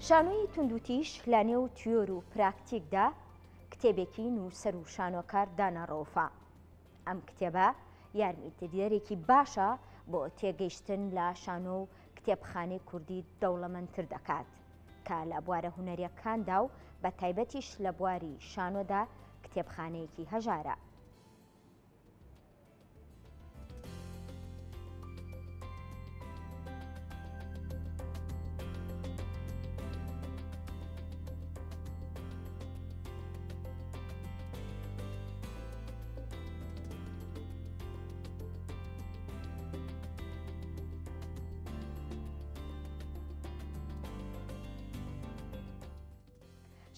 شانۆی توندوتیش لە نێو تیۆر و پراکتیکدا کتێبێکی نووسەر و شانۆکار دانا ڕەوفا. ئەم کتێبە یارمەتیدەرێکی باشە بۆ تێگەیشتن لە شانۆ و کتێبخانەی کوردی دەوڵەمەندتر دەکات کە لە بوارە هونەریەکاندا و بە تایبەتیش لە بواری شانۆدا کتێبخانەیەکی هەژارە.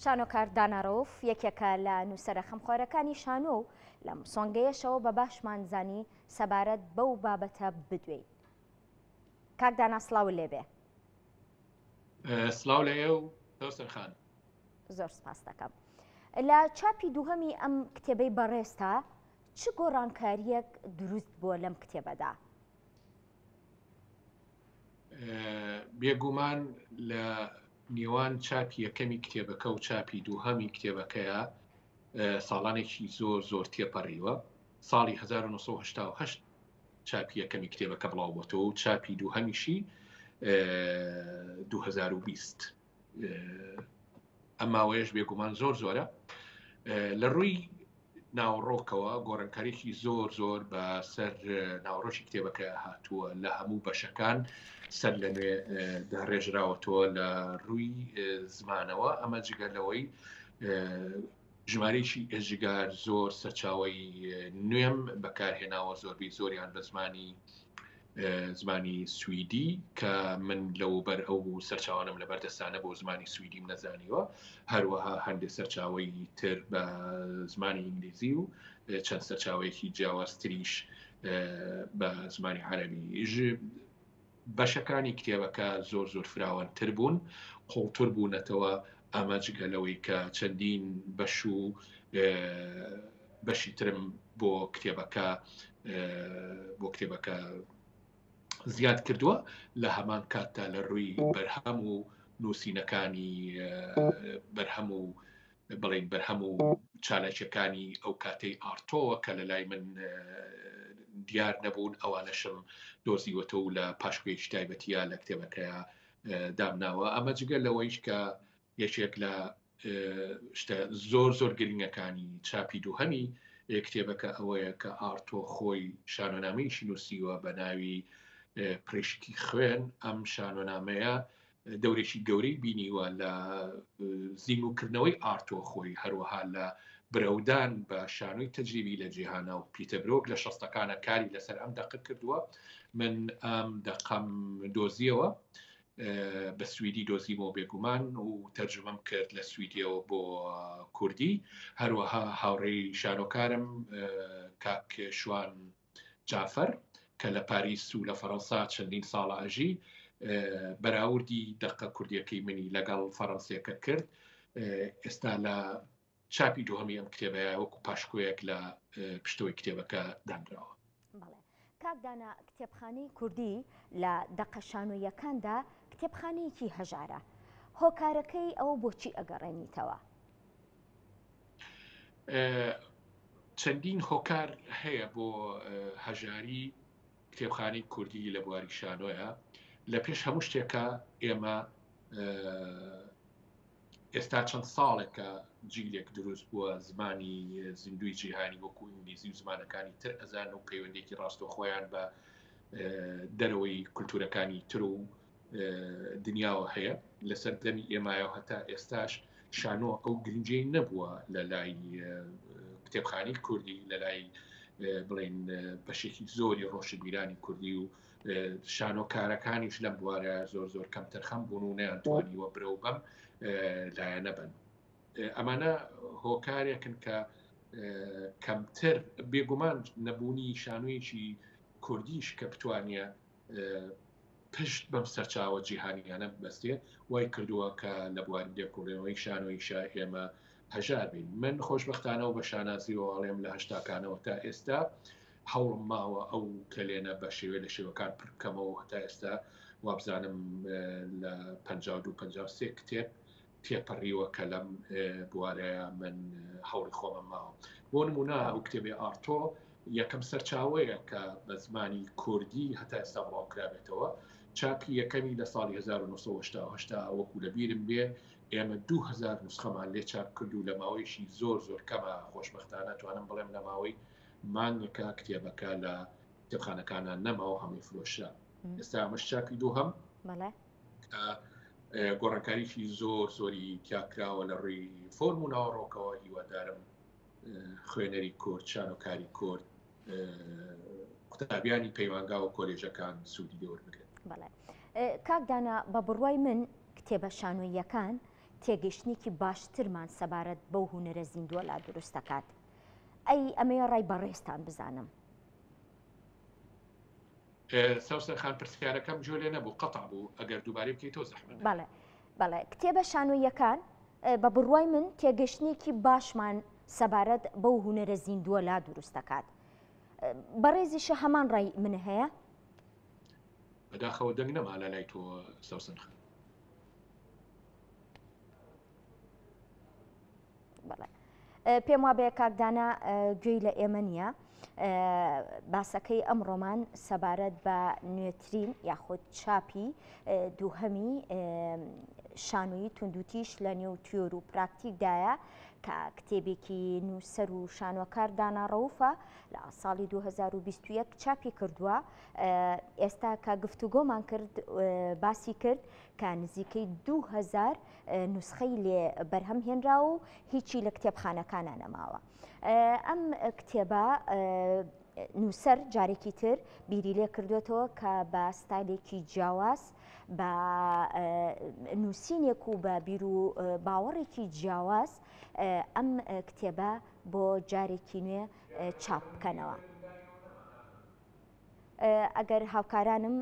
شانۆکار دانا ڕەوف یەکێکە لە نووسەرە خەمخوارەکانی شانۆ و لەم سۆنگەیەشەوە بە باشمانزانی سەبارەت بەو بابەتە بدوێین. کاک دانا سڵاو لێبێ. سڵاو لێ و دەوسەرخان. زۆر سپاس دەکەم. لە چاپی دووهەمی ئەم کتێبەی بەڕێستا چ گۆڕانکاریەک دروست بووە لەم کتێبەدا؟ بێگومان لە نێوان چاپی یەکەمی کتێبەکە و چاپی دووهەمی کتێبەکەیە ساڵانێکی زۆر تێپەڕیوە. ساڵی 1970 چاپی یەکەمی کتێبەکە بڵاو بۆتەوە و چاپی دووهەمیشی 2020. ئەماوەیەش بێگومان زۆرە لە ڕووی ناوڕۆکەوە گۆڕانکاریێکی زۆر بە سەر ناوڕۆژی کتێبەکە هاتووە لە هەموو بەشەکان سەر لە نوێ داڕێژراوەتەوە لە ڕووی زمانەوە. ئەمە جگەلەوەی ژمارەیەکی ئێژگار زۆر سەرچاوی نوێم بەکارهێناوە، زۆربەی زۆریان بە زمانی سویدی کە من لەوبەر ئەو سەرچاوانم لە بەردەستانە بۆ زمانی سویدیم نەزانیوە، هەروەها هەندێک سەرچاوی تر بە زمانی ئینگلیزی و چەند سەرچاوەیەکی جیاوازتریش بە زمانی عەرەبی. بەشەکانی کتێبەکە زۆر فراوانتر بوون، قوڵتر بوونەتەوە. ئەمە جگەلەوەی کە چەندین بەش و بەشی ترم بۆ کتێبەکە زیاد کردووە. لە هەمان کاتتا لە ڕووی بەرهەم و نووسینەکانی بەرهەم و چالاکیەکانی ئەو کاتەی ئارتۆوە کە لە لای من دیار نەبوون، ئەوانەشم دۆزیوەتە و لە پاشگوێکی تایبەتیە لە کتێبەکەیە دامناوە. ئەمە جگە لەوەیش کە یەکێک لە شتە زۆر گرنگەکانی چاپی دووهەمی کتێبەکە ئەوەیە کە ئارتۆ خۆی شانۆنامەیەکی نووسیوە بە ناوی پرێشکی خوێن. ئەم شانۆنامەیە دەورێکی گەورەی بینیوە لە زیینوکردنەوەی ئارتۆ خۆی، هەروەها لە برەودان بە شانۆی تەجریبی لە جیهانە و پیتەبرۆک لە 60ەکانە کاری لەسەر ئەم دەقت کردووە. من ئەم دەقەم دۆزیەوە، بە سویدی دۆزیمەوە بێگومان و تەرجمەم کرد لە سویدیەوە بۆ کوردی. هەروەها هاوڕێی شانۆکارم کاک شوان جافەر کە لە پاریس و لە فەڕەنسا چەندین ساڵە ئەژی، بەراوردی دەقە کوردیەکەی منی لەگەڵ فەڕەنسیەکە کرد. ئێستا لە چاپی دووهەمی ئەم کتێبەیە وەکو پاشکۆیەک لە پشتەوەی کتێبەکە دانراوە. کاک دانا، کتێبخانەی کوردی لە دەقە شانۆیەکاندا کتێبخانەیەکی هەژارە. هۆکارەکەی ئەوە بۆچی ئەگەڕێنیتەوە؟ چەندین هۆکار هەیە بۆ هەژاری کتێبخانەی کوردی لە بواری شانۆیە. لە پێش هەموو شتێکە ئێمە ئێستا چەند ساڵێکە جیلێک دروست بووە زمانی زیندوی جیهانی وەکو ئینگلیزی و زمانەکانی تر ئەزان و پەیوەندێکی ڕاستەوخۆیان بە دەرەوەی کولتورەکانی تر و دنیاوە هەیە. لەسەر دەمی ئێمایە هەتا ئێستاش شانۆ ئەو گرنگجەی نەبووە لە لای کتێبخانەی کوردی، لە لای بڵێن بەشێکی زۆری ڕۆشنبیرانی کوردی و شانۆکارەکانیش لەم بوارە زۆر کەمتر خەم بوون و نەیانتوانیوە برەو بەم لایەنە بن. ئەمانە هۆکارێکن کە کەمتر بێگومان نەبوونی شانۆیەکی کوردیش کە بتوانێ پشت بەم سەرچاوە جیهانیانە ببەستێ وای کردووە کە لە بواری لێکۆڵێنەوەی شانۆیشە ئێمە هەژار بین. من خۆشبەختانە و بە شانازیەوە ئەڵێم لە 80ەکانەوە تا ئێستا هەوڵم ماوە ئەو کلێنە بە شێوە لە شێوەکان پڕ بکەمەوە، هەتا ئێستا وابزانم لە 52-53 کتێب تێپەڕیوە کە لەم بوارەیە من هەوڵی خۆمە ماوە. بۆ نمونە ئەو کتێبی ئارتۆ یەکەم سەرچاوەیە کە بە زمانی کوردی هەتا ئێستا بڵاوکرابێتەوە. چاپی یەکەمی لە ساڵی 1970 وەکو لەبیرم بێ ئێمە 2000 نسخەمان لێ چاپ کرد و لە ماوەیەشی زۆر کەمە خۆشبەختانە توانم بڵێم لە ماوەی مانگێکە کتێبەکە لە کتێبخانەکانە نەماوە هەمووی فرۆشرا. ئێستا ئەمەش چاپی دووهەم گۆڕانکاریشی زۆری تیاکراوە لە ڕووی فۆرم و ناوەڕۆکەوە. هیوادارم خوێنەری کورد شانۆکاری کورد قوتابیانی پەیوانگا و کۆلێژەکان سوودی لێ وەربگرن. کاک دانا بە بڕوای من کتێبە شانۆییەکان تێگەشتێکی باشترمان سەبارەت بەو هونەرە زیندووە لا دروست دەکات. ئەی ئەمەیە ڕای بەڕێستان بزانم. ساوسەر خان پرسیارەکەم جۆ لێ نەبوو قەتع بوو ئەگەر دووبارەی بکەیتەوە زەحمەت. بەڵێ کتێبە شانۆییەکان بە بڕوای من تێگەشتێکی باشمان سەبارەت بەو هونەرە زیندووە لا دروست دەکات. بەڕێزیشە هەمان ڕای من هەیە؟ بەداخەوە دەنگ نەما لە لای تۆ ساوسەر خان. پێم وابێ کاکدانا گوێی لە ئێمە نییە. باسەکەی ئەمڕۆمان سەبارەت بە نوێترین یاخود چاپی دووهەمی شانۆیی توندوتیش لە نێو تیۆر و پراکتیکدایە کە کتێبێکی نووسەر و شانۆکار دانا ڕەوفە لە ساڵی 2021 چاپی کردووە. ئێستا کە گفتوگۆمان کرد باسی کرد کە نزیکەی 2000 نوسخەی لێ بەرهەم هێنرا و هیچی لە کتێبخانەکانە نەماوە. ئەم کتێبە نووسەر جارێکی تر بیری لێ کردوێتەوە کە بە ستایلێکی جیاواز بە نووسینێک و بە بیر و باوەڕێکی جیاواز ئەم کتێبە بۆ جارێکی نوێ چاپ بکەنەوە. ئەگەر هاوکارانم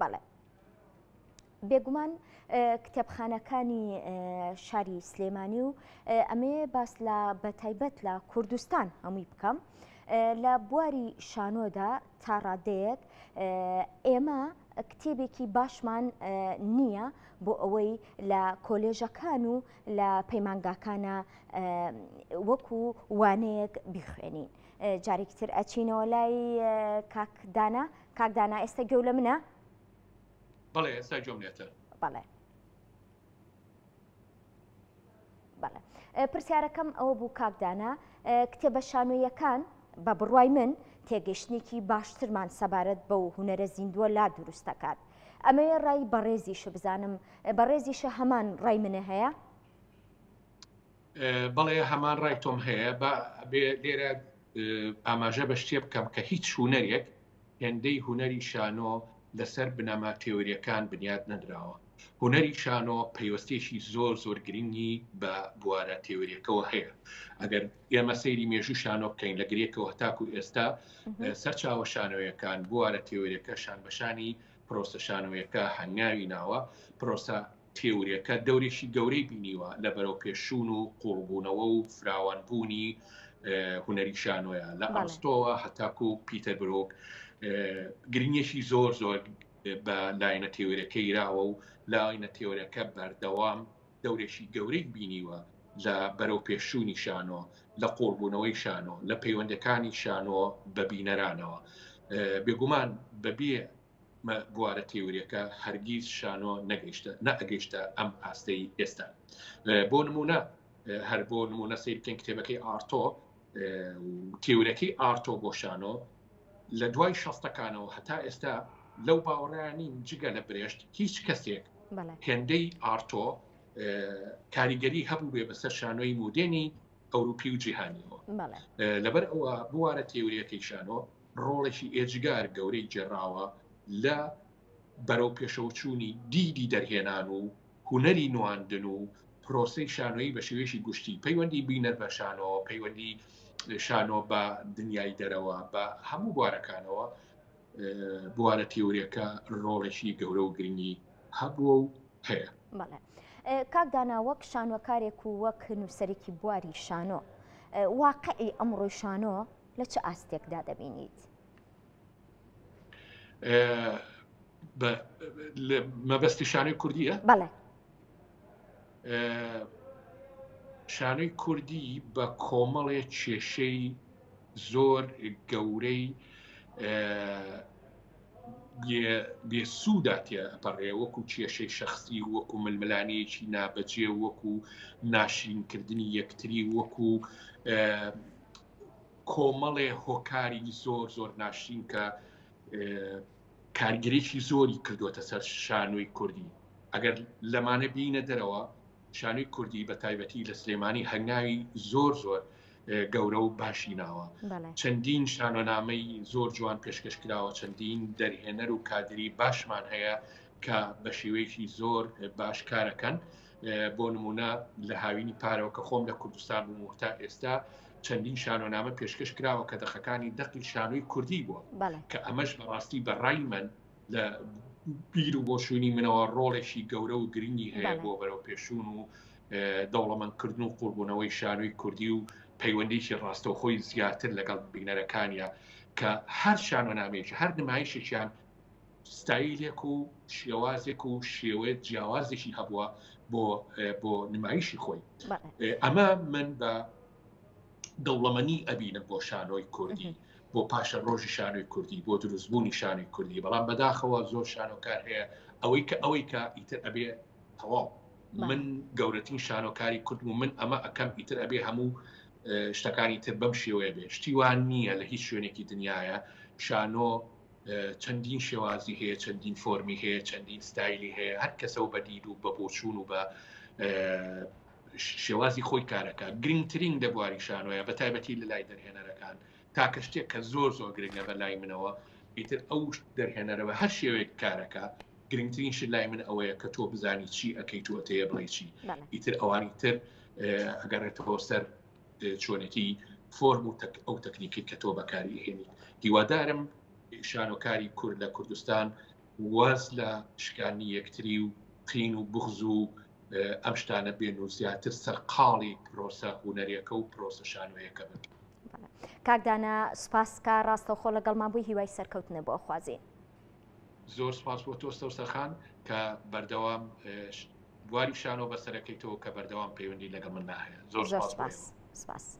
بەڵێ بێگومان کتێبخانەکانی شاری سلێمانی و ئەمێ باس لە بەتایبەت لە کوردستان هەمووی بکەم لە بواری شانۆدا تا ڕادەیەک ئێمە کتێبێکی باشمان نییە بۆ ئەوەی لە کۆلێژەکان و لە پەیمانگاکانە وەکو وانەیەک بیخوێنین. جارێکی تر ئەچینەوە لای کاکدانا ئێستا گەو لە منە؟ بەڵێ ئێستا گوێم لێتە. بەڵێ پرسیارەکەم ئەوە بوو کاکدانا کتێبە شانۆییەکان بە بڕوای من تێگەشتێکی باشترمان سەبارەت بەو هونەرە زیندووە لا دروست دەکات. ئەمەیە ڕای بەڕێزیشە بزانم بەڕێزیشە هەمان ڕای منە هەیە؟ بەڵێ هەمان ڕای تۆم هەیە. لێرە ئاماژە بە شتێ بکەم کە هیچ هونەرێک هێندەی هونەری شانۆ لەسەر بنەما تێوریەکان بنیاد نەدراوە. هونەری شانۆ پەیوەستێکی زۆر گرنگی بە بوارە تێوریەکەەوە هەیە. ئەگەر ئێمە سەیری مێژوو شانۆ بکەین لە گرێکەوە تاکو ئێستا سەرچاوە شانۆیەکان بوارە تێوریەکە شانبەشانی پرۆسە شانۆیەکە هەنگاوی ناوە. پرۆسە تێوریەکە دەورێکی گەورەی بینیوە لە بەرەو پێشوون و قوڵبوونەوە و فراوانبوونی هونەری شانۆیە لە ئەمستۆوە هەتاکو پیتەر برۆک گرنگێکی زۆر بە لاینە تێوریەکەی راوە و لاینە تێوریەکە بەردەوام دەورێکی گەورەی بینیوە لە بەرەو پێشوونی شانۆ، لە قوڵبوونەوەی شانۆ، لە پەیوەندەکانی شانۆ بە بینەرانەوە. بێگومان بەبێ بوارە تێوریەکە هەرگیز شانۆ نەگەیشتە ئەم ئاستەی ئێستا. بۆ نمونە هەر بۆ نمونە سەیر بکەین کتێبەکەی ئارتۆ تێوریەکەی ئارتۆ بۆ شانۆ لە دوای شەستەکانەوە هەتا ئێستا لەو باوەڕیانین جگە لە برێشت هیچ کەسێک هێندەی ئارتۆ کاریگەری هەبوو بێ بەسەر شانۆی مودێنی ئەوروپی و جیهانیەوە. لەبەر ئەوە بوارە تێوریەکەی شانۆ ڕۆڵێکی ئێجگار گەورەی جێراوە لە بەرەو پێشەوچوونی دیدی دەرهێنان و هونەری نواندن و پرۆسەی شانۆیی بە شێوێشی گشتی پەیوەندی بینەر بە شانۆ، پەیوەندی شانۆ بە دنیای دەرەوە بە هەموو بوارەکانەوە بوارە تێوریەکە ڕۆڵێکی گەورە و گرنگی هەبووە و هەیە. کاکدانا وەک شانۆکارێک و وەک نووسەرێکی بواری شانۆ واقعی ئەمڕۆی شانۆ لە چه ئاستێکدا دەبینیت؟ مەبەستی شانۆی کوردیە؟ بەڵێ. شانۆی کوردی بە کۆمەڵێک کێشەی زۆر گەورەی بێسوودا تێپەڕێ، وەکو کێشەی شەخصی، وەکو ململانەیەکی نابەجێ، وەکو ناشرینکردنی یەکتری، وەکو کۆمەڵێ هۆکاری زۆر زۆر ناشرین کە کارگرێکی زۆری کردوتە سەر شانۆی کوردی. ئەگەر لەمانە بینە دەرەوە شانۆی کوردی بە تایبەتی لە سلێمانی هەنگاوی زۆر زۆر گەورە و باشی ناوە. چەندین شانۆنامەی زۆر جوان پێشکەش کراوە، چەندین دەرهێنەر و کادری باشمان هەیە کە بە شێوەیەکی زۆر باش کارەکەن. بۆ نمونە لە هاوینی پارەوە کە خۆم لە کوردستان بووم تا ئێستا چەندین شانۆنامە پێشکەش کراوە کە دەخەکانی دەقی شانۆی کوردی بووە کە ئەمەش بەڕاستی بەڕای من لە بیر و بۆشوونی منەوە ڕۆڵێکی گەورە و گرنگی هەیە بۆ بەرەو پێشون و دەوڵەمەندکردن و قوربوونەوەی شانۆی کوردی و پەیوەندیکی ڕاستەوخۆی زیاتر لەگەڵ بینەرەکانیە کە هەر شانۆنامەیەکی هەر نمایشێکیان ستایلێک و شێوازێک و شێوەیە جیاوازێکی هەبووە بۆ نمایشی خۆی. ئەمە من بە دەوڵەمەنی ئەبینم بۆ شانۆی کوردی، بۆ پاشە ڕۆژی شانۆی کوردی، بۆ دروستبوونی شانۆی کوردی. بەڵام بەداخەوە زۆر شانۆکار هەیە ئەوەی کە ئیتر ئەبێ تەواو من گەورەترین شانۆکاری کوردم و من ئەمە ئەەکەم ئیتر ئەبێ هەموو شتەکانی تر بەم شێوەیە بێ. شتیوان نییە لە هیچ شوێنێکی دنیاە شانۆ چەندین شێوازی هەیە، چەندین فۆرمی هەیە، چەندین ستایلی هەیە، هەر کەسە و بەدید و بە بۆچوون و بە شێوازی خۆی کارەکە. گرنگترین لە بواری شانۆیە بە تایبەتی لە لای دەرهێنەرەکان تاکە شتێک کە زۆر زۆر گرنگە بە لای منەوە ئیتر ئەو دەرهێنەرەوە هەر شێوەیە کارەکە گرنگترین شت لای من ئەوەیە کە تۆ بزانی چی ئەەکەی تۆتەیە بڵێ چی. ئیتر ئەوانی تر ئەگەڕێتەوە سەر چۆنێتی فۆرم و ئەو تەکنیکی کە تۆ بەکاری هێنی. هیوادارم شانۆکاری کورد لە کوردستان واز لە شکانی یەکتری و قین و بغز و ئەم شتانە بێن و زیاتر سەرقاڵی پرۆسە هونەرێکە و پرۆسە شانۆیەکە بن. کاکدانە سوپاسکە ڕاستەوخۆ لەگەڵمان بووی، هیوای سەرکەوتنە بۆ خوازین. زۆر سپاس بۆ تۆ سەوسەخان کە بەردەوام بواری شانۆ بەسەرەکەیتەوە کە بەردەوام پەیوەندی لەگەڵ من ناهەیە. زۆر سپاس.